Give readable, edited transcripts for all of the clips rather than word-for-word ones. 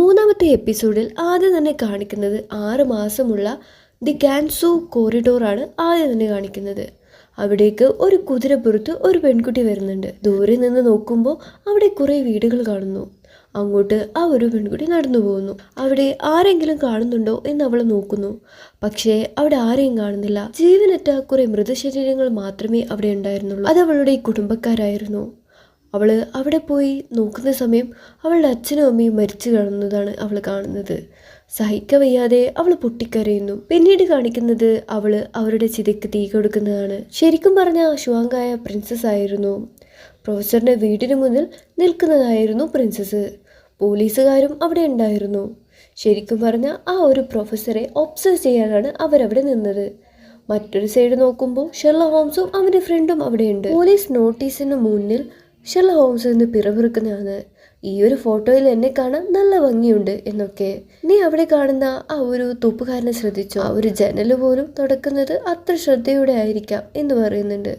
മൂന്നാമത്തെ എപ്പിസോഡിൽ ആദ്യം തന്നെ കാണിക്കുന്നത് 6 മാസമുള്ള ദി ഗാൻസു കോറിഡോറാണ് ആദ്യം തന്നെ കാണിക്കുന്നത്. അവിടേക്ക് ഒരു കുതിരപ്പുറത്ത് ഒരു പെൺകുട്ടി വരുന്നുണ്ട്. ദൂരെ നിന്ന് നോക്കുമ്പോൾ അവിടെ കുറേ വീടുകൾ കാണുന്നു. അങ്ങോട്ട് ആ ഒരു പെൺകുട്ടി നടന്നു പോകുന്നു. അവിടെ ആരെങ്കിലും കാണുന്നുണ്ടോ എന്ന് അവൾ നോക്കുന്നു. പക്ഷേ അവിടെ ആരെയും കാണുന്നില്ല. ജീവനറ്റ കുറെ മൃതശരീരങ്ങൾ മാത്രമേ അവിടെ ഉണ്ടായിരുന്നുള്ളൂ. അത് അവളുടെ കുടുംബക്കാരായിരുന്നു. അവൾ അവിടെ പോയി നോക്കുന്ന സമയം അവളുടെ അച്ഛനും അമ്മയും മരിച്ചു കാണുന്നതാണ് അവൾ കാണുന്നത്. സഹിക്കവയ്യാതെ അവൾ പൊട്ടിക്കരയുന്നു. പിന്നീട് കാണിക്കുന്നത് അവരുടെ ചിതയ്ക്ക് തീ കൊടുക്കുന്നതാണ്. ശരിക്കും പറഞ്ഞ ശുവാങ്കായ പ്രിൻസസ് ആയിരുന്നു. പ്രൊഫസറിന്റെ വീടിന് മുന്നിൽ നിൽക്കുന്നതായിരുന്നു പ്രിൻസസ്. പോലീസുകാരും അവിടെ ഉണ്ടായിരുന്നു. ശരിക്കും പറഞ്ഞ ആ ഒരു പ്രൊഫസറെ ഒബ്സർവ് ചെയ്യാനാണ് അവരവിടെ നിന്നത്. മറ്റൊരു സൈഡ് നോക്കുമ്പോൾ ഷെർലക് ഹോംസും അവൻ്റെ ഫ്രണ്ടും അവിടെയുണ്ട്. പോലീസ് നോട്ടീസിന് മുന്നിൽ ഷെർലക് ഹോംസ് എന്ന് പിറവിറുക്കുന്നതാണ്. ഈ ഒരു ഫോട്ടോയിൽ എന്നെ കാണാൻ നല്ല ഭംഗിയുണ്ട് എന്നൊക്കെ. നീ അവിടെ കാണുന്ന ആ ഒരു തൂപ്പുകാരനെ ശ്രദ്ധിച്ചോ? ആ ഒരു ജനൽ പോലും തുടക്കുന്നത് അത്ര ശ്രദ്ധയോടെ ആയിരിക്കാം എന്ന് പറയുന്നുണ്ട്.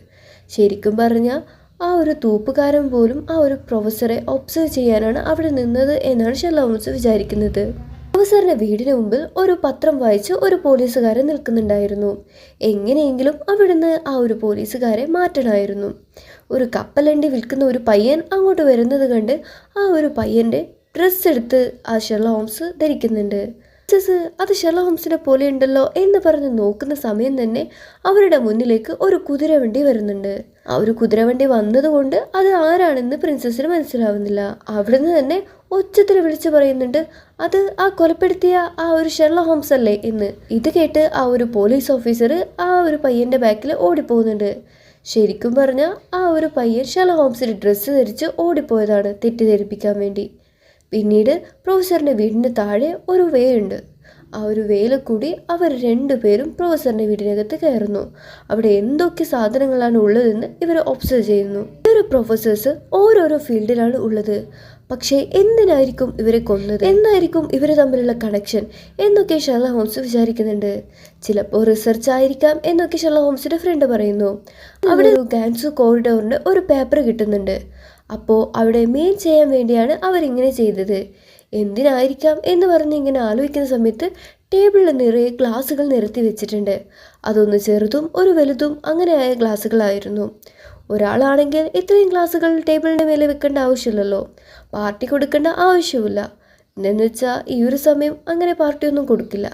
ശരിക്കും പറഞ്ഞാൽ ആ ഒരു തൂപ്പുകാരൻ പോലും ആ ഒരു പ്രൊഫസറെ ഒബ്സർവ് ചെയ്യാനാണ് അവിടെ നിന്നത് എന്നാണ് ഷെർലക് ഹോംസ് വിചാരിക്കുന്നത്. പ്രൊഫസറിന്റെ വീടിന് മുമ്പിൽ ഒരു പത്രം വായിച്ച് ഒരു പോലീസുകാരൻ നിൽക്കുന്നുണ്ടായിരുന്നു. എങ്ങനെയെങ്കിലും അവിടുന്ന് ആ ഒരു പോലീസുകാരെ മാറ്റണമായിരുന്നു. ഒരു കപ്പലണ്ടി വിൽക്കുന്ന ഒരു പയ്യൻ അങ്ങോട്ട് വരുന്നത് കണ്ട് ആ ഒരു പയ്യന്റെ ഡ്രസ്സ് എടുത്ത് ആ ഷെർലക് ഹോംസ് ധരിക്കുന്നുണ്ട്. അത് ഷെർലക് ഹോംസിനെ പോലെ ഉണ്ടല്ലോ എന്ന് പറഞ്ഞ് നോക്കുന്ന സമയം തന്നെ അവരുടെ മുന്നിലേക്ക് ഒരു കുതിരവണ്ടി വരുന്നുണ്ട്. ആ ഒരു കുതിരവണ്ടി വന്നതുകൊണ്ട് അത് ആരാണെന്ന് പ്രിൻസസിന് മനസ്സിലാവുന്നില്ല. അവിടുന്ന് തന്നെ ഒച്ചത്തിൽ വിളിച്ചു പറയുന്നുണ്ട്, അത് ആ കൊലപ്പെടുത്തിയ ആ ഒരു ഷെർലക് ഹോംസ് അല്ലേ എന്ന്. ഇത് കേട്ട് ആ ഒരു പോലീസ് ഓഫീസർ ആ ഒരു പയ്യന്റെ ബാക്കിൽ ഓടിപ്പോകുന്നുണ്ട്. ശരിക്കും പറഞ്ഞാൽ ആ ഒരു പയ്യൻ ഷെർലക് ഹോംസിന്റെ ഡ്രസ്സ് ധരിച്ച് ഓടിപ്പോയതാണ് തെറ്റിദ്ധരിപ്പിക്കാൻ വേണ്ടി. പിന്നീട് പ്രൊഫസറിന്റെ വീടിന് താഴെ ഒരു വേ ഉണ്ട്. ആ ഒരു വേയിൽ കൂടി അവർ രണ്ടുപേരും പ്രൊഫസറിന്റെ വീടിനകത്ത് കയറുന്നു. അവിടെ എന്തൊക്കെ സാധനങ്ങളാണ് ഉള്ളതെന്ന് ഇവർ ഒബ്സർവ് ചെയ്യുന്നു. ഇവര് പ്രൊഫസേഴ്സ് ഓരോരോ ഫീൽഡിലാണ് ഉള്ളത്. പക്ഷേ എന്തിനായിരിക്കും ഇവരെ കൊന്നത്? എന്തായിരിക്കും ഇവർ തമ്മിലുള്ള കണക്ഷൻ എന്നൊക്കെ ഷെർലക് ഹോംസ് വിചാരിക്കുന്നുണ്ട്. ചിലപ്പോൾ റിസർച്ച് ആയിരിക്കാം എന്നൊക്കെ ഷെർലക് ഹോംസിന്റെ ഫ്രണ്ട് പറയുന്നു. അവിടെ ഒരു ഗാൻസു കോറിഡോറിന്റെ ഒരു പേപ്പർ കിട്ടുന്നുണ്ട്. അപ്പോൾ അവിടെ മെയിൻ ചെയ്യാൻ വേണ്ടിയാണ് അവരിങ്ങനെ ചെയ്തത്. എന്തിനായിരിക്കാം എന്ന് പറഞ്ഞ് ഇങ്ങനെ ആലോചിക്കുന്ന സമയത്ത് ടേബിളിൽ നിറയെ ഗ്ലാസുകൾ നിരത്തി വെച്ചിട്ടുണ്ട്. അതൊന്ന് ചെറുതും ഒരു വലുതും അങ്ങനെയായ ഗ്ലാസുകളായിരുന്നു. ഒരാളാണെങ്കിൽ ഇത്രയും ഗ്ലാസുകൾ ടേബിളിൻ്റെ മേലെ വെക്കേണ്ട ആവശ്യമില്ലല്ലോ, പാർട്ടി കൊടുക്കേണ്ട ആവശ്യമില്ല. എന്നു വെച്ചാൽ ഈ ഒരു സമയം അങ്ങനെ പാർട്ടിയൊന്നും കൊടുക്കില്ല.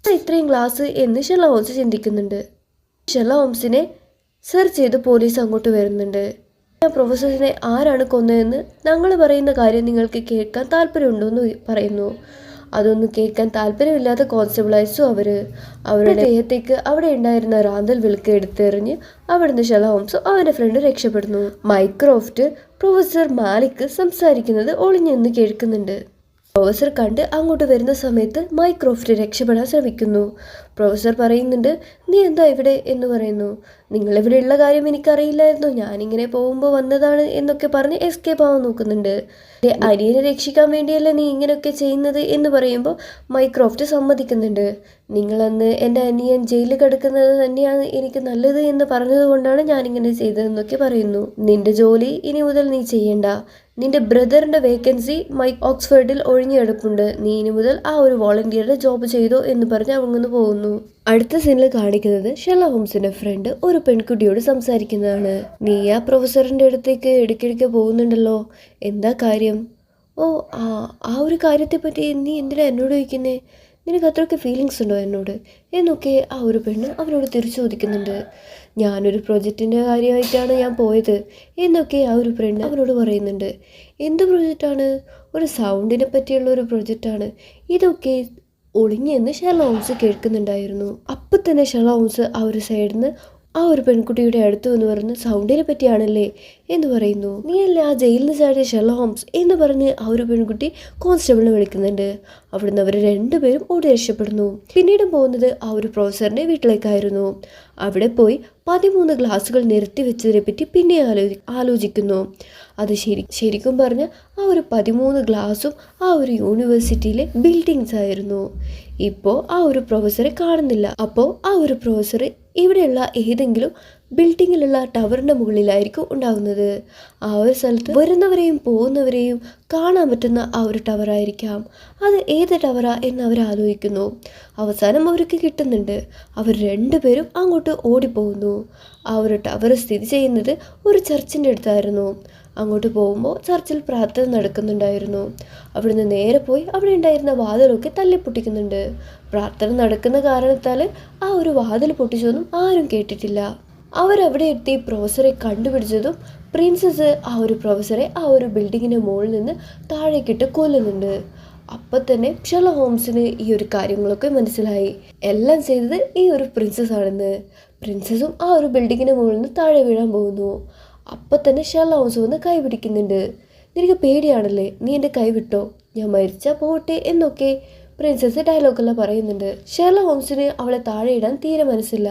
ഇത്രയും ഗ്ലാസ് എന്ന് ഷെർലക് ഹോംസ് ചിന്തിക്കുന്നുണ്ട്. ഷെർലക് ഹോംസിനെ സെർച്ച് ചെയ്ത് പോലീസ് അങ്ങോട്ട് വരുന്നുണ്ട്. പ്രൊഫസറിനെ ആരാണ് കൊന്നതെന്ന് ഞങ്ങൾ പറയുന്ന കാര്യം നിങ്ങൾക്ക് കേൾക്കാൻ താല്പര്യമുണ്ടോയെന്ന് പറയുന്നു. അതൊന്നും കേൾക്കാൻ താല്പര്യമില്ലാത്ത കോൺസ്റ്റബിളൈസും അവരുടെ ദേഹത്തേക്ക് അവിടെ ഉണ്ടായിരുന്ന റാന്തൽ വിളക്ക് എടുത്തെറിഞ്ഞ് അവിടുന്ന് ഷെർലക് ഹോംസും അവൻ്റെ ഫ്രണ്ട് രക്ഷപ്പെടുന്നു. മൈക്രോഫ്റ്റ് പ്രൊഫസർ മാലിക് സംസാരിക്കുന്നത് ഒളിഞ്ഞെന്ന് കേൾക്കുന്നുണ്ട്. പ്രൊഫസർ കണ്ട് അങ്ങോട്ട് വരുന്ന സമയത്ത് മൈക്രോഫ്റ്റ് രക്ഷപ്പെടാൻ ശ്രമിക്കുന്നു. പ്രൊഫസർ പറയുന്നുണ്ട്, നീ എന്താ ഇവിടെ എന്ന് പറയുന്നു. നിങ്ങളിവിടെ ഉള്ള കാര്യം എനിക്കറിയില്ലായിരുന്നു, ഞാനിങ്ങനെ പോകുമ്പോൾ വന്നതാണ് എന്നൊക്കെ പറഞ്ഞ് എസ്കേപ്പ് ആവാൻ നോക്കുന്നുണ്ട്. അനിയനെ രക്ഷിക്കാൻ വേണ്ടിയല്ല നീ ഇങ്ങനെയൊക്കെ ചെയ്യുന്നത് എന്ന് പറയുമ്പോൾ മൈക്രോഫ്റ്റ് സമ്മതിക്കുന്നുണ്ട്. നിങ്ങളന്ന് എൻ്റെ അനിയൻ ജയിലിൽ കിടക്കുന്നത് തന്നെയാണ് എനിക്ക് നല്ലത് എന്ന് പറഞ്ഞതുകൊണ്ടാണ് ഞാനിങ്ങനെ ചെയ്തതെന്നൊക്കെ പറയുന്നു. നിന്റെ ജോലി ഇനി മുതൽ നീ ചെയ്യണ്ട. നിന്റെ ബ്രദറിന്റെ വേക്കൻസി ഓക്സ്ഫോർഡിൽ ഒഴിഞ്ഞെടുപ്പുണ്ട്. നീ ഇനി മുതൽ ആ ഒരു വോളണ്ടിയറുടെ ജോബ് ചെയ്തോ എന്ന് പറഞ്ഞ് അവങ്ങൊന്ന് പോകുന്നു. അടുത്ത സീനിൽ കാണിക്കുന്നത് ഷെർലക് ഹോംസിന്റെ ഫ്രണ്ട് ഒരു പെൺകുട്ടിയോട് സംസാരിക്കുന്നതാണ്. നീ ആ പ്രൊഫസറിന്റെ അടുത്തേക്ക് ഇടയ്ക്കിടയ്ക്ക് പോകുന്നുണ്ടല്ലോ, എന്താ കാര്യം? ഓ ആ ഒരു കാര്യത്തെപ്പറ്റി നീ എന്തിനാ എന്നോട് ചോദിക്കുന്നേ? നിനക്ക് അത്രയൊക്കെ ഫീലിങ്സ് ഉണ്ടോ എന്നോട് എന്നൊക്കെ ആ ഒരു പെണ്ണ് അവനോട് തിരിച്ചു ചോദിക്കുന്നുണ്ട്. ഞാനൊരു പ്രൊജക്റ്റിൻ്റെ കാര്യമായിട്ടാണ് ഞാൻ പോയത് എന്നൊക്കെ ആ ഒരു പെണ്ണ് അവനോട് പറയുന്നുണ്ട്. എന്ത് പ്രൊജക്റ്റാണ്? ഒരു സൗണ്ടിനെ പറ്റിയുള്ള ഒരു പ്രൊജക്റ്റാണ്. ഇതൊക്കെ ഒളിഞ്ഞെന്ന് ഷെർലക് ഹോംസ് കേൾക്കുന്നുണ്ടായിരുന്നു. അപ്പം തന്നെ ഷെർലക് ഹോംസ് ആ ഒരു സൈഡിൽ നിന്ന് ആ ഒരു പെൺകുട്ടിയുടെ അടുത്ത് എന്ന് പറഞ്ഞ് സൗണ്ടിനെ പറ്റിയാണല്ലേ എന്ന് പറയുന്നു. നീയല്ലേ ആ ജയിലിൽ നിന്ന് ചാടിയ ഷെർലക് ഹോംസ് എന്ന് പറഞ്ഞ് ആ ഒരു പെൺകുട്ടി കോൺസ്റ്റബിളിനെ വിളിക്കുന്നുണ്ട്. അവിടുന്ന് അവർ രണ്ടുപേരും ഓടി രക്ഷപ്പെടുന്നു. പിന്നീട് പോകുന്നത് ആ ഒരു പ്രൊഫസറിന്റെ വീട്ടിലേക്കായിരുന്നു. അവിടെ പോയി 13 ഗ്ലാസുകൾ നിരത്തി വെച്ചതിനെ പറ്റി പിന്നെ ആലോചിക്കുന്നു. അത് ശരിക്കും പറഞ്ഞ ആ ഒരു 13 ഗ്ലാസും ആ ഒരു യൂണിവേഴ്സിറ്റിയിലെ ബിൽഡിങ്സ് ആയിരുന്നു. ഇപ്പോൾ ആ ഒരു പ്രൊഫസറെ കാണുന്നില്ല. അപ്പോൾ ആ ഒരു പ്രൊഫസർ ഇവിടെയുള്ള ഏതെങ്കിലും ബിൽഡിങ്ങിലുള്ള ടവറിൻ്റെ മുകളിലായിരിക്കും ഉണ്ടാകുന്നത്. ആ ഒരു സ്ഥലത്ത് വരുന്നവരെയും പോകുന്നവരെയും കാണാൻ പറ്റുന്ന ആ ഒരു ടവറായിരിക്കാം. അത് ഏത് ടവറാ എന്ന് അവർ ആലോചിക്കുന്നു. അവസാനം അവർക്ക് കിട്ടുന്നുണ്ട്. അവർ രണ്ടുപേരും അങ്ങോട്ട് ഓടിപ്പോകുന്നു. ആ ഒരു ടവർ സ്ഥിതി ചെയ്യുന്നത് ഒരു ചർച്ചിൻ്റെ അടുത്തായിരുന്നു. അങ്ങോട്ട് പോകുമ്പോൾ ചർച്ചിൽ പ്രാർത്ഥന നടക്കുന്നുണ്ടായിരുന്നു. അവിടുന്ന് നേരെ പോയി അവിടെ ഉണ്ടായിരുന്ന വാതിലൊക്കെ തല്ലിപ്പൊട്ടിക്കുന്നുണ്ട്. പ്രാർത്ഥന നടക്കുന്ന കാരണത്താൽ ആ ഒരു വാതിൽ പൊട്ടിച്ചൊന്നും ആരും കേട്ടിട്ടില്ല. അവരവിടെ എത്തി പ്രൊഫസറെ കണ്ടുപിടിച്ചതും പ്രിൻസസ് ആ ഒരു പ്രൊഫസറെ ആ ഒരു ബിൽഡിങ്ങിൻ്റെ മുകളിൽ നിന്ന് താഴേക്കിട്ട് കൊല്ലുന്നുണ്ട്. അപ്പം തന്നെ ഷെർലോക്ക് ഹോംസിന് ഈ ഒരു കാര്യങ്ങളൊക്കെ മനസ്സിലായി. എല്ലാം ചെയ്തത് ഈ ഒരു പ്രിൻസസ് ആണെന്ന്. പ്രിൻസസും ആ ഒരു ബിൽഡിങ്ങിന് മുകളിൽ നിന്ന് താഴെ വീഴാൻ പോകുന്നു. അപ്പം തന്നെ ഷെർലോക്ക് ഹോംസ് വന്ന് കൈ പിടിക്കുന്നുണ്ട്. നിനക്ക് പേടിയാണല്ലേ, നീ എൻ്റെ കൈ വിട്ടോ, ഞാൻ മരിച്ചാൽ പോട്ടെ എന്നൊക്കെ പ്രിൻസസ് ഡയലോഗെല്ലാം പറയുന്നുണ്ട്. ഷെർലോക്ക് ഹോംസിന് അവളെ താഴെ ഇടാൻ തീരെ മനസ്സില്ല.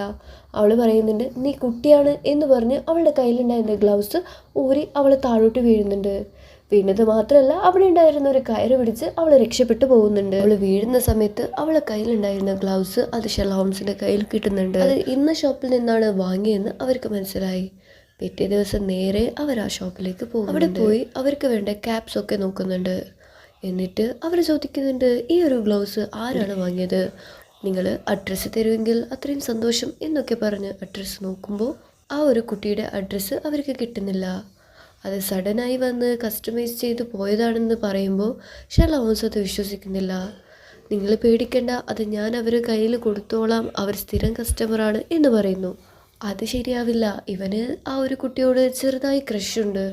അവൾ പറയുന്നുണ്ട് നീ കുട്ടിയാണ് എന്ന് പറഞ്ഞ് അവളുടെ കയ്യിലുണ്ടായിരുന്ന ഗ്ലൗസ് ഊരി അവൾ താഴോട്ട് വീഴുന്നുണ്ട്. വീണത് മാത്രമല്ല അവിടെ ഉണ്ടായിരുന്ന ഒരു കയറ് പിടിച്ച് അവൾ രക്ഷപ്പെട്ടു പോകുന്നുണ്ട്. അവൾ വീഴുന്ന സമയത്ത് അവളെ കയ്യിലുണ്ടായിരുന്ന ഗ്ലൗസ് അത് ഷെർലോക്ക് ഹോംസിന്റെ കയ്യിൽ കിട്ടുന്നുണ്ട്. അത് ഇന്ന ഷോപ്പിൽ നിന്നാണ് വാങ്ങിയെന്ന് അവർക്ക് മനസ്സിലായി. പിറ്റേ ദിവസം നേരെ അവർ ആ ഷോപ്പിലേക്ക് പോകും. അവിടെ പോയി അവർക്ക് വേണ്ട ക്യാപ്സ് ഒക്കെ നോക്കുന്നുണ്ട്. എന്നിട്ട് അവർ ചോദിക്കുന്നുണ്ട് ഈ ഒരു ഗ്ലൗസ് ആരാണ് വാങ്ങിയത്, നിങ്ങൾ അഡ്രസ്സ് തരുമെങ്കിൽ അത്രയും സന്തോഷം എന്നൊക്കെ പറഞ്ഞ് അഡ്രസ്സ് നോക്കുമ്പോൾ ആ ഒരു കുട്ടിയുടെ അഡ്രസ്സ് അവർക്ക് കിട്ടുന്നില്ല. അത് സഡനായി വന്ന് കസ്റ്റമൈസ് ചെയ്ത് പോയതാണെന്ന് പറയുമ്പോൾ ഷെർലോക്ക് ഹോംസ് അത് വിശ്വസിക്കുന്നില്ല. നിങ്ങൾ പേടിക്കേണ്ട, അത് ഞാൻ അവർ കയ്യിൽ കൊടുത്തോളാം, അവർ സ്ഥിരം കസ്റ്റമറാണ് എന്ന് പറയുന്നു. അത് ശരിയാവില്ല, ഇവന് ആ ഒരു കുട്ടിയോട് ചെറുതായി ക്രഷുണ്ട്,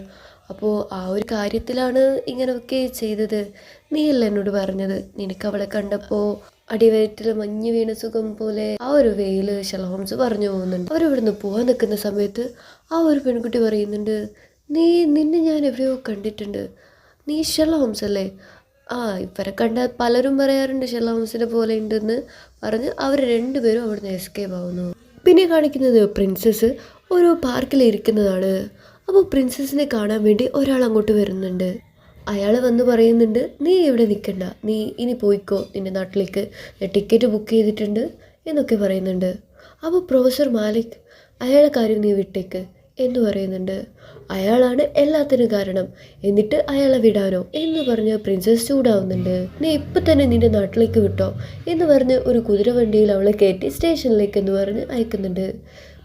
അപ്പോൾ ആ ഒരു കാര്യത്തിലാണ് ഇങ്ങനെയൊക്കെ ചെയ്തത്. നീയല്ല എന്നോട് പറഞ്ഞത്, നിനക്ക് അവളെ കണ്ടപ്പോൾ അടിവയറ്റിൽ മഞ്ഞ് വീണ സുഖം പോലെ ആ ഒരു വെയില് ഷെർലോക്ക് ഹോംസ് പറഞ്ഞു പോകുന്നുണ്ട്. അവരിവിടുന്ന് പോകാൻ നിൽക്കുന്ന സമയത്ത് ആ ഒരു പെൺകുട്ടി പറയുന്നുണ്ട് നിന്നെ ഞാൻ എവിടെയോ കണ്ടിട്ടുണ്ട്, നീ ഷെർലോക്ക് ഹോംസ് അല്ലേ? ആ, ഇവരെ കണ്ട പലരും പറയാറുണ്ട് ഷെർലോക്ക് ഹോംസിനെ പോലെ ഉണ്ടെന്ന് പറഞ്ഞ് അവർ രണ്ടുപേരും അവിടുന്ന് എസ്കേപ്പ് ആവുന്നു. പിന്നെ കാണിക്കുന്നത് പ്രിൻസസ് ഒരു പാർക്കിൽ ഇരിക്കുന്നതാണ്. അപ്പോൾ പ്രിൻസസിനെ കാണാൻ വേണ്ടി ഒരാൾ അങ്ങോട്ട് വരുന്നുണ്ട്. അയാൾ വന്ന് പറയുന്നുണ്ട് നീ ഇവിടെ നിൽക്കണ്ട, നീ ഇനി പോയിക്കോ നിൻ്റെ നാട്ടിലേക്ക്, ഞാൻ ടിക്കറ്റ് ബുക്ക് ചെയ്തിട്ടുണ്ട് എന്നൊക്കെ പറയുന്നുണ്ട്. അപ്പോൾ പ്രൊഫസർ മാലിക് അയാളെ കാര്യം നീ വിട്ടേക്ക് എന്ന് പറയുന്നുണ്ട്. അയാളാണ് എല്ലാത്തിനും കാരണം, എന്നിട്ട് അയാളെ വിടാനോ എന്ന് പറഞ്ഞ് പ്രിൻസസ് ചൂടാവുന്നുണ്ട്. നീ ഇപ്പം തന്നെ നിന്റെ നാട്ടിലേക്ക് വിട്ടോ എന്ന് പറഞ്ഞ് ഒരു കുതിരവണ്ടിയിൽ അവളെ കയറ്റി സ്റ്റേഷനിലേക്ക് എന്ന് പറഞ്ഞ് അയക്കുന്നുണ്ട്.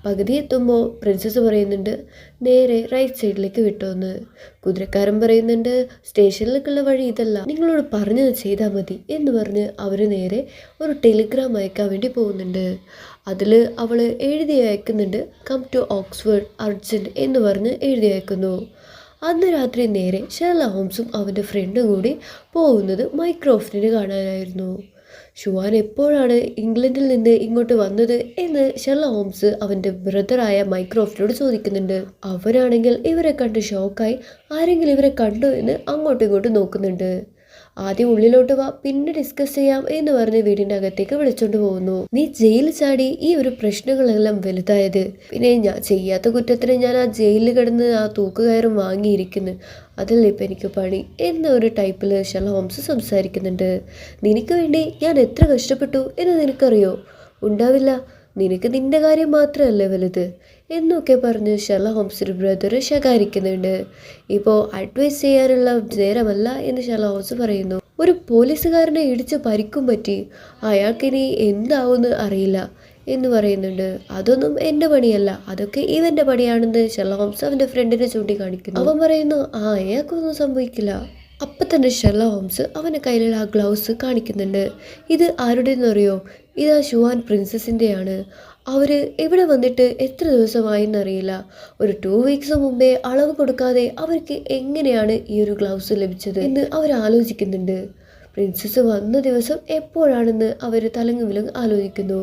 പകുതി എത്തുമ്പോൾ പ്രിൻസസ് പറയുന്നുണ്ട് നേരെ റൈറ്റ് സൈഡിലേക്ക് വിട്ടോന്ന്. കുതിരക്കാരൻ പറയുന്നുണ്ട് സ്റ്റേഷനിലേക്കുള്ള വഴി ഇതല്ല, നിങ്ങളോട് പറഞ്ഞത് ചെയ്താൽ മതി എന്ന് പറഞ്ഞ് അവർ നേരെ ഒരു ടെലിഗ്രാം അയക്കാൻ വേണ്ടി പോകുന്നുണ്ട്. അതിൽ അവൾ എഴുതി അയക്കുന്നുണ്ട് കം ടു ഓക്സ്ഫോർഡ് അർജൻറ്റ് എന്ന് പറഞ്ഞ് എഴുതി അയക്കുന്നു. അന്ന് രാത്രി നേരെ ഷെർലോക്ക് ഹോംസും അവൻ്റെ ഫ്രണ്ടും കൂടി പോകുന്നത് മൈക്രോഫ്റ്റിനെ കാണാനായിരുന്നു. ഷുവാൻ എപ്പോഴാണ് ഇംഗ്ലണ്ടിൽ നിന്ന് ഇങ്ങോട്ട് വന്നത് എന്ന് ഷെർലോക്ക് ഹോംസ് അവൻ്റെ ബ്രദറായ മൈക്രോഫ്റ്റിനോട് ചോദിക്കുന്നുണ്ട്. അവരാണെങ്കിൽ ഇവരെ കണ്ട് ഷോക്കായി ആരെങ്കിലും ഇവരെ കണ്ടോ എന്ന് അങ്ങോട്ടും ഇങ്ങോട്ടും നോക്കുന്നുണ്ട്. ആദ്യം ഉള്ളിലോട്ട് വാ, പിന്നെ ഡിസ്കസ് ചെയ്യാം എന്ന് പറഞ്ഞ് വീടിൻ്റെ അകത്തേക്ക് വിളിച്ചോണ്ട് പോകുന്നു. നീ ജയിലിൽ ചാടി ഈ ഒരു പ്രശ്നങ്ങളെല്ലാം വലുതായത്, പിന്നെ ഞാൻ ചെയ്യാത്ത കുറ്റത്തിന് ഞാൻ ആ ജയിലിൽ കിടന്ന് ആ തൂക്കുകയറും വാങ്ങിയിരിക്കുന്നു, അതല്ലേ ഇപ്പം എനിക്ക് പണി എന്ന ഒരു ടൈപ്പിൽ ഷെർലോക്ക് ഹോംസ് സംസാരിക്കുന്നുണ്ട്. നിനക്ക് വേണ്ടി ഞാൻ എത്ര കഷ്ടപ്പെട്ടു എന്ന് നിനക്കറിയോ? ഉണ്ടാവില്ല, നിനക്ക് നിൻ്റെ കാര്യം മാത്രമല്ലേ വലുത് എന്നൊക്കെ പറഞ്ഞ് ഷെർലോക്ക് ഹോംസിൻ്റെ ബ്രദർ ശകാരിക്കുന്നുണ്ട്. ഇപ്പോൾ അഡ്വൈസ് ചെയ്യാനുള്ള നേരമല്ല എന്ന് ഷെർലോക്ക് ഹോംസ് പറയുന്നു. ഒരു പോലീസുകാരനെ ഇടിച്ച് പരിക്കും പറ്റി, അയാൾക്കിനി എന്താവുമെന്ന് അറിയില്ല എന്ന് പറയുന്നുണ്ട്. അതൊന്നും എൻ്റെ പണിയല്ല, അതൊക്കെ ഇവൻ്റെ പണിയാണെന്ന് ഷെർലോക്ക് ഹോംസ് അവൻ്റെ ഫ്രണ്ടിനെ ചൂണ്ടിക്കാണിക്കുന്നു. അവൻ പറയുന്നു അയാൾക്കൊന്നും സംഭവിക്കില്ല. അപ്പം തന്നെ ഷെർലോക്ക് ഹോംസ് അവൻ്റെ കയ്യിലുള്ള ആ ഗ്ലൗസ് കാണിക്കുന്നുണ്ട്. ഇത് ആരുടെയെന്നറിയോ? ഇത് ആ ഷുവാൻ പ്രിൻസസിൻ്റെയാണ്. അവർ ഇവിടെ വന്നിട്ട് എത്ര ദിവസമായെന്നറിയില്ല. ഒരു 2 വീക്സ് മുമ്പേ അളവ് കൊടുക്കാതെ അവർക്ക് എങ്ങനെയാണ് ഈ ഒരു ഗ്ലൗസ് ലഭിച്ചത് എന്ന് അവർ ആലോചിക്കുന്നുണ്ട്. പ്രിൻസസ് വന്ന ദിവസം എപ്പോഴാണെന്ന് അവർ തലങ്ങുവിലങ്ങ് ആലോചിക്കുന്നു.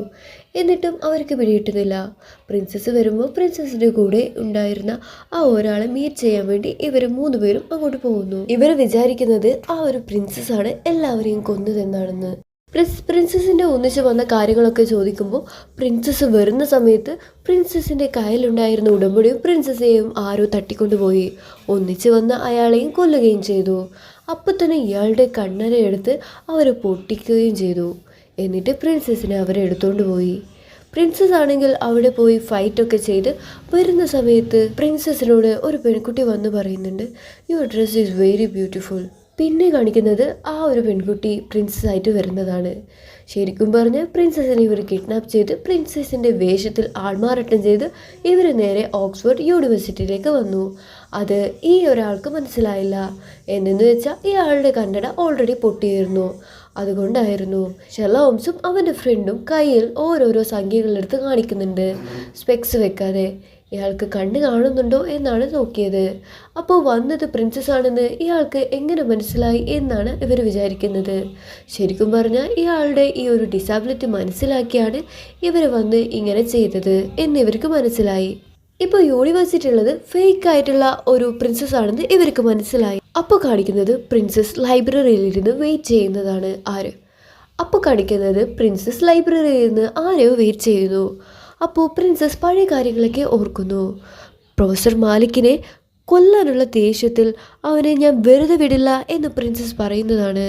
എന്നിട്ടും അവർക്ക് പിടികിട്ടുന്നില്ല. പ്രിൻസസ് വരുമ്പോൾ പ്രിൻസസിൻ്റെ കൂടെ ഉണ്ടായിരുന്ന ആ ഒരാളെ മീറ്റ് ചെയ്യാൻ വേണ്ടി ഇവർ 3 പേരും അങ്ങോട്ട് പോകുന്നു. ഇവർ വിചാരിക്കുന്നത് ആ ഒരു പ്രിൻസസ്സാണ് എല്ലാവരെയും കൊന്നതെന്നാണെന്ന്. പ്രിൻസസിൻ്റെ ഒന്നിച്ച് വന്ന കാര്യങ്ങളൊക്കെ ചോദിക്കുമ്പോൾ പ്രിൻസസ് വരുന്ന സമയത്ത് പ്രിൻസസിൻ്റെ കയ്യിലുണ്ടായിരുന്ന ഉടമ്പടിയും പ്രിൻസസെയും ആരോ തട്ടിക്കൊണ്ടുപോയി. ഒന്നിച്ച് വന്ന അയാളെയും കൊല്ലുകയും ചെയ്തു. അപ്പോൾ തന്നെ ഇയാളുടെ കണ്ണടയെടുത്ത് അവർ പൊട്ടിക്കുകയും ചെയ്തു. എന്നിട്ട് പ്രിൻസസിനെ അവരെടുത്തോണ്ട് പോയി. പ്രിൻസസ് ആണെങ്കിൽ അവിടെ പോയി ഫൈറ്റൊക്കെ ചെയ്ത് വരുന്ന സമയത്ത് പ്രിൻസസിനോട് ഒരു പെൺകുട്ടി വന്ന് പറയുന്നുണ്ട്, your dress is very beautiful. പിന്നെ കാണിക്കുന്നത് ആ ഒരു പെൺകുട്ടി പ്രിൻസസ് ആയിട്ട് വരുന്നതാണ്. ശരിക്കും പറഞ്ഞ് പ്രിൻസസിനെ ഇവർ കിഡ്നാപ്പ് ചെയ്ത് പ്രിൻസസിൻ്റെ വേഷത്തിൽ ആൾമാറാട്ടം ചെയ്ത് ഇവർ നേരെ ഓക്സ്ഫോർഡ് യൂണിവേഴ്സിറ്റിയിലേക്ക് വന്നു. അത് ഈ ഒരാൾക്ക് മനസ്സിലായില്ല. എന്നു വെച്ചാൽ ഇയാളുടെ കണ്ണട ഓൾറെഡി പൊട്ടിയിരുന്നു. അതുകൊണ്ടായിരുന്നു ഷെർലോക്ക് ഹോംസും അവൻ്റെ ഫ്രണ്ടും കയ്യിൽ ഓരോരോ സംഖ്യകളെടുത്ത് കാണിക്കുന്നുണ്ട്, സ്പെക്സ് വെക്കാതെ. ഇയാൾക്ക് കണ്ണ് കാണുന്നുണ്ടോ എന്നാണ് നോക്കിയത്. അപ്പോൾ വന്നത് പ്രിൻസസ് ആണെന്ന് ഇയാൾക്ക് എങ്ങനെ മനസ്സിലായി എന്നാണ് ഇവർ വിചാരിക്കുന്നത്. ശരിക്കും പറഞ്ഞാൽ ഇയാളുടെ ഈ ഒരു ഡിസാബിലിറ്റി മനസ്സിലാക്കിയാണ് ഇവർ വന്ന് ഇങ്ങനെ ചെയ്തത് എന്നിവർക്ക് മനസ്സിലായി. ഇപ്പോൾ യൂണിവേഴ്സിറ്റി ഉള്ളത് ഫേക്ക് ആയിട്ടുള്ള ഒരു പ്രിൻസസ് ആണെന്ന് ഇവർക്ക് മനസ്സിലായി. അപ്പോൾ കാണിക്കുന്നത് പ്രിൻസസ് ലൈബ്രറിയിലിരുന്ന് വെയിറ്റ് ചെയ്യുന്നതാണ്. അപ്പോൾ കാണിക്കുന്നത് പ്രിൻസസ് ലൈബ്രറിയിൽ നിന്ന് ആരെയോ വെയിറ്റ് ചെയ്യുന്നു. അപ്പോൾ പ്രിൻസസ് പഴയ കാര്യങ്ങളൊക്കെ ഓർക്കുന്നു. പ്രൊഫസർ മാലിക്കിനെ കൊല്ലാനുള്ള ദേഷ്യത്തിൽ അവനെ ഞാൻ വെറുതെ വിടില്ല എന്ന് പ്രിൻസസ് പറയുന്നതാണ്.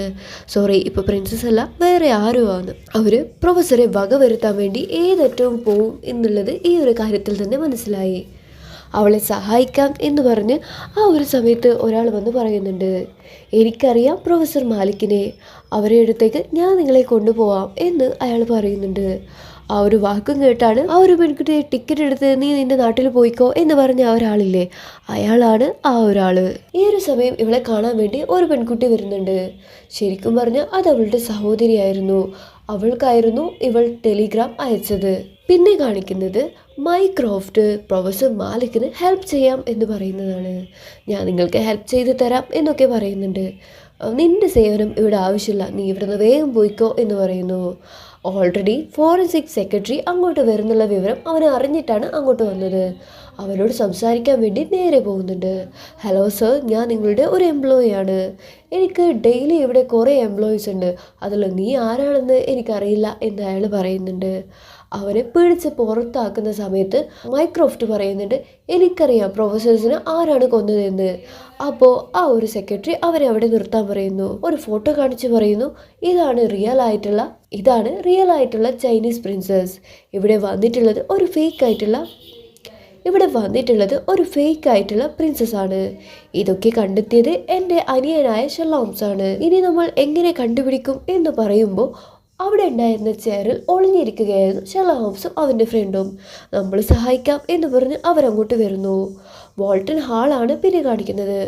സോറി, ഇപ്പോൾ പ്രിൻസസ് അല്ല, വേറെ ആരോ ആണ്. അവർ പ്രൊഫസറെ വകവരുത്താൻ വേണ്ടി ഏതറ്റവും പോവും എന്നുള്ളത് ഈ ഒരു കാര്യത്തിൽ തന്നെ മനസ്സിലായി. അവളെ സഹായിക്കാം എന്ന് പറഞ്ഞ് ആ ഒരു സമയത്ത് ഒരാൾ വന്ന് പറയുന്നുണ്ട്, എനിക്കറിയാം പ്രൊഫസർ മാലിക്കിനെ, അവരുടെ അടുത്തേക്ക് ഞാൻ നിങ്ങളെ കൊണ്ടുപോവാം എന്ന് അയാൾ പറയുന്നുണ്ട്. ആ ഒരു വാക്കും കേട്ടാണ് ആ ഒരു പെൺകുട്ടിയെ ടിക്കറ്റ് എടുത്ത് നീ നിന്റെ നാട്ടിൽ പോയിക്കോ എന്ന് പറഞ്ഞ ആ ഒരാളില്ലേ, അയാളാണ് ആ ഒരാൾ. ഈ ഒരു സമയം ഇവളെ കാണാൻ വേണ്ടി ഒരു പെൺകുട്ടി വരുന്നുണ്ട്. ശരിക്കും പറഞ്ഞാൽ അത് അവളുടെ സഹോദരിയായിരുന്നു. അവൾക്കായിരുന്നു ഇവൾ ടെലിഗ്രാം അയച്ചത്. പിന്നെ കാണിക്കുന്നത് മൈക്രോഫ്റ്റ് പ്രൊഫസർ മാലിക്കിന് ഹെൽപ്പ് ചെയ്യാം എന്ന് പറയുന്നതാണ്. ഞാൻ നിങ്ങൾക്ക് ഹെൽപ്പ് ചെയ്ത് തരാം എന്നൊക്കെ പറയുന്നുണ്ട്. നിന്റെ സേവനം ഇവിടെ ആവശ്യമില്ല, നീ ഇവിടുന്ന് വേഗം പോയിക്കോ എന്ന് പറയുന്നു. ഓൾറെഡി ഫോറൻസിക് സെക്രട്ടറി അങ്ങോട്ട് വരുന്നുള്ള വിവരം അവൻ അറിഞ്ഞിട്ടാണ് അങ്ങോട്ട് വന്നത്. അവനോട് സംസാരിക്കാൻ വേണ്ടി നേരെ പോകുന്നുണ്ട്. ഹലോ സർ, ഞാൻ നിങ്ങളുടെ ഒരു എംപ്ലോയിയാണ്. എനിക്ക് ഡെയിലി ഇവിടെ കുറേ എംപ്ലോയീസ് ഉണ്ട്, അതിൽ നീ ആരാണെന്ന് എനിക്കറിയില്ല എന്ന് അയാൾ പറയുന്നുണ്ട്. അവനെ പിടിച്ച് പുറത്താക്കുന്ന സമയത്ത് മൈക്രോഫ്റ്റ് പറയുന്നുണ്ട്, എനിക്കറിയാം പ്രൊഫസേഴ്സിന് ആരാണ് കൊന്നതെന്ന്. അപ്പോൾ ആ ഒരു സെക്രട്ടറി അവരെ അവിടെ നിർത്താൻ പറയുന്നു. ഒരു ഫോട്ടോ കാണിച്ച് പറയുന്നു, ഇതാണ് റിയൽ ആയിട്ടുള്ള ചൈനീസ് പ്രിൻസസ്. ഇവിടെ വന്നിട്ടുള്ളത് ഒരു ഫേക്ക് ആയിട്ടുള്ള പ്രിൻസസ് ആണ്. ഇതൊക്കെ കണ്ടെത്തിയത് എൻ്റെ അനിയനായ ഷെർലോക്ക് ഹോംസ് ആണ്. ഇനി നമ്മൾ എങ്ങനെ കണ്ടുപിടിക്കും എന്ന് പറയുമ്പോൾ അവിടെ ഉണ്ടായിരുന്ന ചെയറിൽ ഒളിഞ്ഞിരിക്കുകയായിരുന്നു ഷെർലോക്ക് ഹോംസും അവൻ്റെ ഫ്രണ്ടും. നമ്മൾ സഹായിക്കാം എന്ന് പറഞ്ഞ് അവരങ്ങോട്ട് വരുന്നു. വോൾട്ടൺ ഹാളാണ് പിന്നെ കാണിക്കുന്നത്.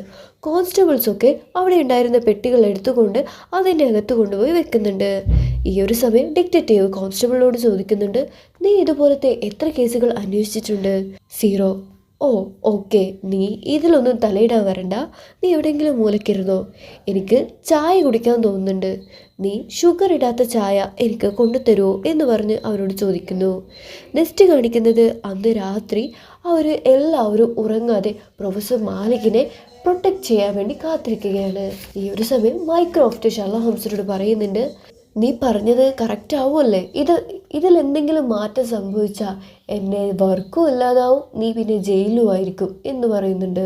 കോൺസ്റ്റബിൾസൊക്കെ അവിടെ ഉണ്ടായിരുന്ന പെട്ടികൾ എടുത്തുകൊണ്ട് അതിൻ്റെ അകത്ത് കൊണ്ടുപോയി വെക്കുന്നുണ്ട്. ഈ ഒരു സമയം ഡിറ്റക്റ്റീവ് കോൺസ്റ്റബിളിനോട് ചോദിക്കുന്നുണ്ട്, നീ ഇതുപോലത്തെ എത്ര കേസുകൾ അന്വേഷിച്ചിട്ടുണ്ട്? 0. ഓ ഓക്കെ, നീ ഇതിലൊന്നും തലയിടാൻ വരണ്ട, നീ എവിടെയെങ്കിലും മൂലക്കിരുന്നോ. എനിക്ക് ചായ കുടിക്കാൻ തോന്നുന്നുണ്ട്, നീ ഷുഗർ ഇടാത്ത ചായ എനിക്ക് കൊണ്ടുതരുമോ എന്ന് പറഞ്ഞ് അവരോട് ചോദിക്കുന്നു. നെക്സ്റ്റ് കാണിക്കുന്നത് അന്ന് രാത്രി എല്ലാവരും ഉറങ്ങാതെ പ്രൊഫസർ മാലിക്കിനെ പ്രൊട്ടക്റ്റ് ചെയ്യാൻ വേണ്ടി കാത്തിരിക്കുകയാണ്. ഈ ഒരു സമയം മൈക്രോഫ്റ്റ് ഷെർലോക്ക് ഹോംസിനോട് പറയുന്നുണ്ട്, നീ പറഞ്ഞത് കറക്റ്റ് ആവുമല്ലേ? ഇതിലെന്തെങ്കിലും മാറ്റം സംഭവിച്ചാൽ എന്നെ വർക്കും ഇല്ലാതാവും, നീ പിന്നെ ജയിലുമായിരിക്കും എന്ന് പറയുന്നുണ്ട്.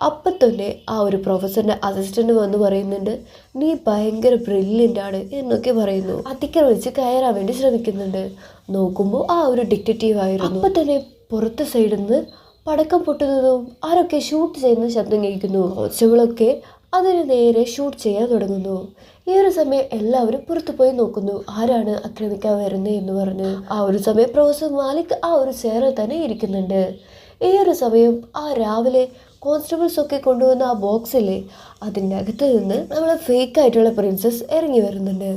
അപ്പം തന്നെ ആ ഒരു പ്രൊഫസറിൻ്റെ അസിസ്റ്റൻ്റ് വന്ന് പറയുന്നുണ്ട്, നീ ഭയങ്കര ബ്രില്യൻ്റ് ആണ് എന്നൊക്കെ പറയുന്നു. അതിക്രമിച്ച് കയറാൻ വേണ്ടി ശ്രമിക്കുന്നുണ്ട്. നോക്കുമ്പോൾ ആ ഒരു ഡിറ്റക്റ്റീവ് ആയിരുന്നു. അപ്പം തന്നെ പുറത്തെ സൈഡിൽ നിന്ന് പടക്കം പൊട്ടുന്നതും ആരൊക്കെ ഷൂട്ട് ചെയ്യുന്ന ശബ്ദം കേൾക്കുന്നു. കോൺസ്റ്റബിളൊക്കെ അതിന് നേരെ ഷൂട്ട് ചെയ്യാൻ തുടങ്ങുന്നു. ഈ ഒരു സമയം എല്ലാവരും പുറത്തു പോയി നോക്കുന്നു, ആരാണ് ആക്രമിക്കാൻ വരുന്നത് എന്ന് പറഞ്ഞ്. ആ ഒരു സമയം പ്രൊഫസർ മാലിക് ആ ഒരു ചെയറിൽ തന്നെ ഇരിക്കുന്നുണ്ട്. ഈ ഒരു സമയം രാവിലെ കോൺസ്റ്റബിൾസ് ഒക്കെ കൊണ്ടുവന്ന ആ ബോക്സിലെ അതിൻ്റെ അകത്ത് നിന്ന് നമ്മളെ ഫേക്കായിട്ടുള്ള പ്രിൻസസ് ഇറങ്ങി വരുന്നുണ്ട്.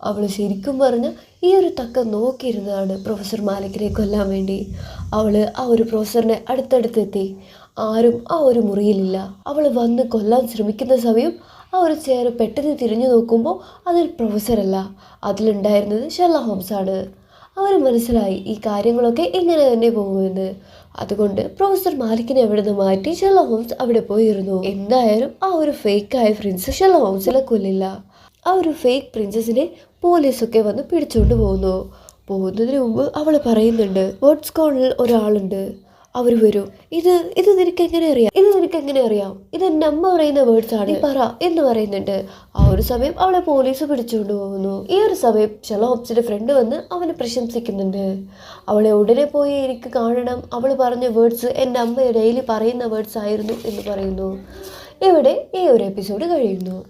അവൾ ശരിക്കും പറഞ്ഞ് ഈ ഒരു തക്കം നോക്കിയിരുന്നതാണ് പ്രൊഫസർ മാലിക്കിനെ കൊല്ലാൻ വേണ്ടി. അവൾ ആ ഒരു പ്രൊഫസറിനെ അടുത്തടുത്തെത്തി. ആരും ആ ഒരു മുറിയിലില്ല. അവൾ വന്ന് കൊല്ലാൻ ശ്രമിക്കുന്ന സമയം ആ ഒരു ചെയർ പെട്ടെന്ന് തിരിഞ്ഞു നോക്കുമ്പോൾ അതിൽ പ്രൊഫസറല്ല, അതിലുണ്ടായിരുന്നത് ഷെർലോക്ക് ഹോംസ് ആണ്. അവർ മനസ്സിലായി ഈ കാര്യങ്ങളൊക്കെ ഇങ്ങനെ തന്നെ പോകുമെന്ന്. അതുകൊണ്ട് പ്രൊഫസർ മാലിക്കിനെ അവിടെ നിന്ന് മാറ്റി ഷെർലോക്ക് ഹോംസ് അവിടെ പോയിരുന്നു. എന്തായാലും ആ ഒരു ഫേക്കായ പ്രിൻസസ് ഷെർലോക്ക് ഹോംസിനെ കൊല്ലില്ല. ആ ഒരു ഫേക്ക് പ്രിൻസസിനെ പോലീസൊക്കെ വന്ന് പിടിച്ചുകൊണ്ട് പോകുന്നതിന് മുമ്പ് അവൾ പറയുന്നുണ്ട്, വാട്സ് കോണിൽ ഒരാളുണ്ട്, അവർ വരും. ഇത് നിനക്ക് എങ്ങനെ അറിയാം? ഇത് എൻ്റെ അമ്മ പറയുന്ന വേർഡ്സ് ആണ്, പറ എന്ന് പറയുന്നുണ്ട്. ആ ഒരു സമയം അവളെ പോലീസ് പിടിച്ചുകൊണ്ട് പോകുന്നു. ഈ ഒരു സമയം ഷെർലോക്ക് ഹോംസിന്റെ ഫ്രണ്ട് വന്ന് അവനെ പ്രശംസിക്കുന്നുണ്ട്. അവളെ ഉടനെ പോയി എനിക്ക് കാണണം, അവൾ പറഞ്ഞ വേർഡ്സ് എൻ്റെ അമ്മ ഡെയിലി പറയുന്ന വേർഡ്സ് ആയിരുന്നു എന്ന് പറയുന്നു. ഇവിടെ ഈ ഒരു എപ്പിസോഡ് കഴിയുന്നു.